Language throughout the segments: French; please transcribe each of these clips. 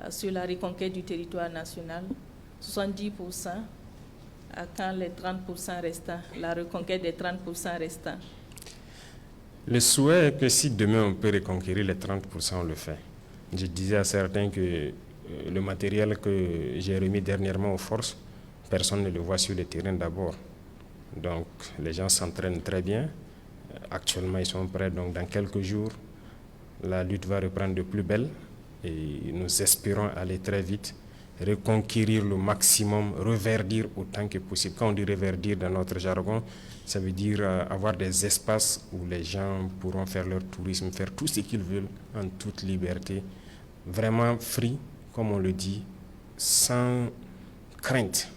sur la reconquête du territoire national, 70%, à quand les 30% restants, la reconquête des 30% restants? Le souhait est que si demain on peut reconquérir les 30%, on le fait. Je disais à certains que le matériel que j'ai remis dernièrement aux forces, personne ne le voit sur le terrain d'abord. Donc les gens s'entraînent très bien. Actuellement, ils sont prêts. Donc dans quelques jours, la lutte va reprendre de plus belle et nous espérons aller très vite, reconquérir le maximum, reverdir autant que possible. Quand on dit reverdir dans notre jargon, ça veut dire avoir des espaces où les gens pourront faire leur tourisme, faire tout ce qu'ils veulent en toute liberté, vraiment free, comme on le dit, sans crainte.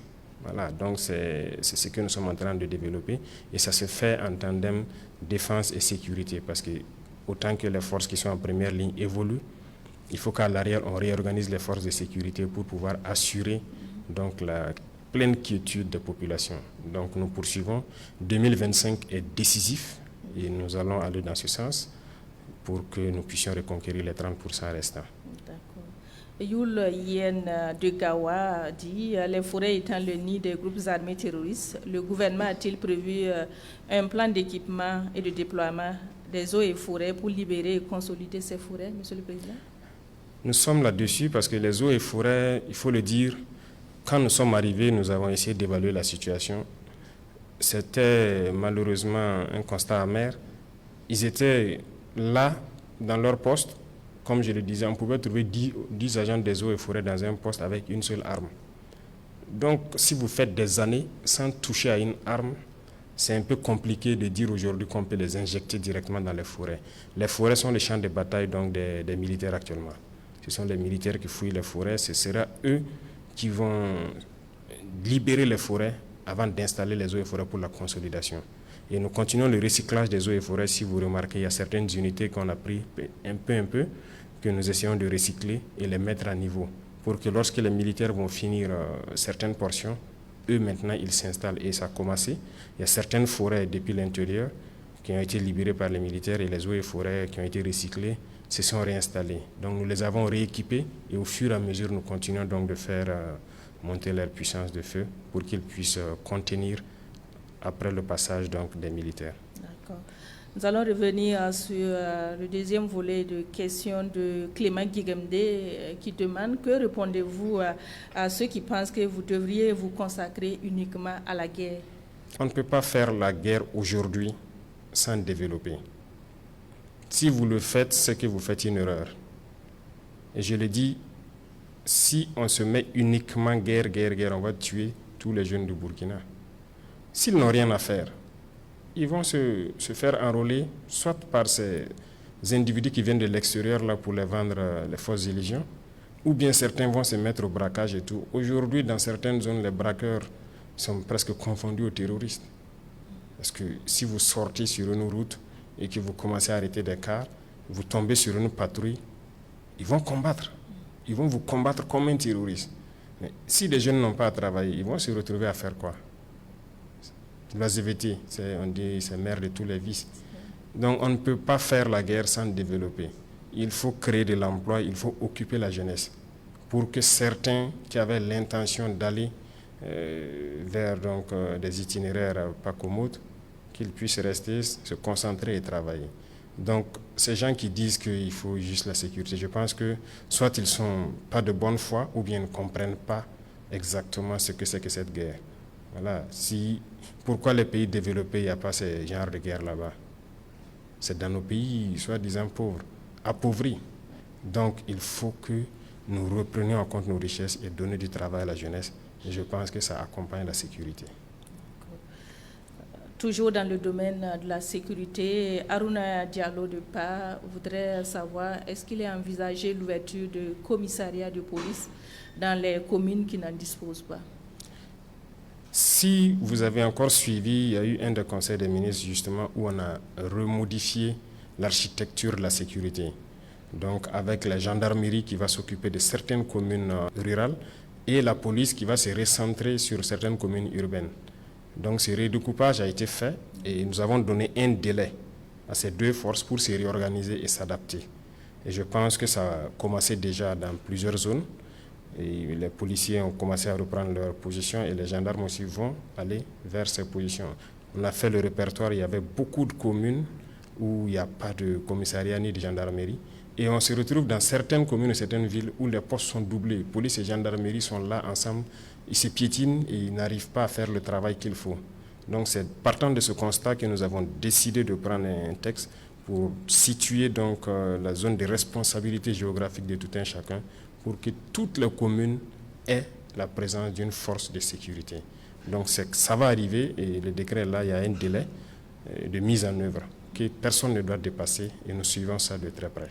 Voilà, donc c'est ce que nous sommes en train de développer et ça se fait en tandem défense et sécurité parce que autant que les forces qui sont en première ligne évoluent, il faut qu'à l'arrière on réorganise les forces de sécurité pour pouvoir assurer donc la pleine quiétude des populations. Donc nous poursuivons. 2025 est décisif et nous allons aller dans ce sens pour que nous puissions reconquérir les 30% restants. Youl Yen de Gawa dit les forêts étant le nid des groupes armés terroristes, le gouvernement a-t-il prévu un plan d'équipement et de déploiement des eaux et forêts pour libérer et consolider ces forêts, Monsieur le Président? Nous sommes là-dessus parce que les eaux et forêts, il faut le dire, quand nous sommes arrivés, nous avons essayé d'évaluer la situation. C'était malheureusement un constat amer. Ils étaient là, dans leur poste. Comme je le disais, on pouvait trouver 10 agents des eaux et forêts dans un poste avec une seule arme. Donc, si vous faites des années sans toucher à une arme, c'est un peu compliqué de dire aujourd'hui qu'on peut les injecter directement dans les forêts. Les forêts sont les champs de bataille donc des militaires actuellement. Ce sont les militaires qui fouillent les forêts. Ce sera eux qui vont libérer les forêts avant d'installer les eaux et forêts pour la consolidation. Et nous continuons le recyclage des eaux et forêts. Si vous remarquez, il y a certaines unités qu'on a pris un peu, que nous essayons de recycler et les mettre à niveau pour que lorsque les militaires vont finir certaines portions, eux maintenant ils s'installent et ça a commencé. Il y a certaines forêts depuis l'intérieur qui ont été libérées par les militaires et les eaux et forêts qui ont été recyclées se sont réinstallées. Donc nous les avons rééquipés et au fur et à mesure nous continuons donc de faire monter leur puissance de feu pour qu'ils puissent contenir après le passage donc des militaires. D'accord. Nous allons revenir sur le deuxième volet de questions de Clément Guigemde qui demande que répondez-vous à ceux qui pensent que vous devriez vous consacrer uniquement à la guerre? On ne peut pas faire la guerre aujourd'hui sans développer. Si vous le faites, c'est que vous faites une erreur. Et je le dis, si on se met uniquement guerre, on va tuer tous les jeunes du Burkina. S'ils n'ont rien à faire, ils vont se faire enrôler soit par ces individus qui viennent de l'extérieur là pour les vendre les fausses illusions, ou bien certains vont se mettre au braquage et tout. Aujourd'hui, dans certaines zones, les braqueurs sont presque confondus aux terroristes. Parce que si vous sortez sur une route et que vous commencez à arrêter des cars, vous tombez sur une patrouille, ils vont combattre. Ils vont vous combattre comme un terroriste. Mais si les jeunes n'ont pas à travailler, ils vont se retrouver à faire quoi? La ZVT, on dit c'est mère de tous les vices. Donc on ne peut pas faire la guerre sans développer. Il faut créer de l'emploi, il faut occuper la jeunesse pour que certains qui avaient l'intention d'aller vers donc, des itinéraires pas commodes, qu'ils puissent rester, se concentrer et travailler. Donc ces gens qui disent qu'il faut juste la sécurité, je pense que soit ils ne sont pas de bonne foi ou bien ils ne comprennent pas exactement ce que c'est que cette guerre. Voilà. Pourquoi les pays développés, il n'y a pas ce genre de guerre là-bas? C'est dans nos pays, soi-disant pauvres, appauvris. Donc, il faut que nous reprenions en compte nos richesses et donner du travail à la jeunesse. Et je pense que ça accompagne la sécurité. Toujours dans le domaine de la sécurité, Aruna Diallo de PA voudrait savoir, est-ce qu'il est envisagé l'ouverture de commissariats de police dans les communes qui n'en disposent pas? Si vous avez encore suivi, il y a eu un des conseils des ministres justement où on a remodifié l'architecture de la sécurité. Donc avec la gendarmerie qui va s'occuper de certaines communes rurales et la police qui va se recentrer sur certaines communes urbaines. Donc ce redécoupage a été fait et nous avons donné un délai à ces deux forces pour se réorganiser et s'adapter. Et je pense que ça a commencé déjà dans plusieurs zones. Et les policiers ont commencé à reprendre leur position et les gendarmes aussi vont aller vers ces positions. On a fait le répertoire, il y avait beaucoup de communes où il n'y a pas de commissariat ni de gendarmerie. Et on se retrouve dans certaines communes et certaines villes où les postes sont doublés. Police et gendarmerie sont là ensemble, ils se piétinent et ils n'arrivent pas à faire le travail qu'il faut. Donc c'est partant de ce constat que nous avons décidé de prendre un texte pour situer donc la zone de responsabilité géographique de tout un chacun pour que toutes les communes aient la présence d'une force de sécurité. Donc ça va arriver et le décret là, il y a un délai de mise en œuvre que personne ne doit dépasser et nous suivons ça de très près.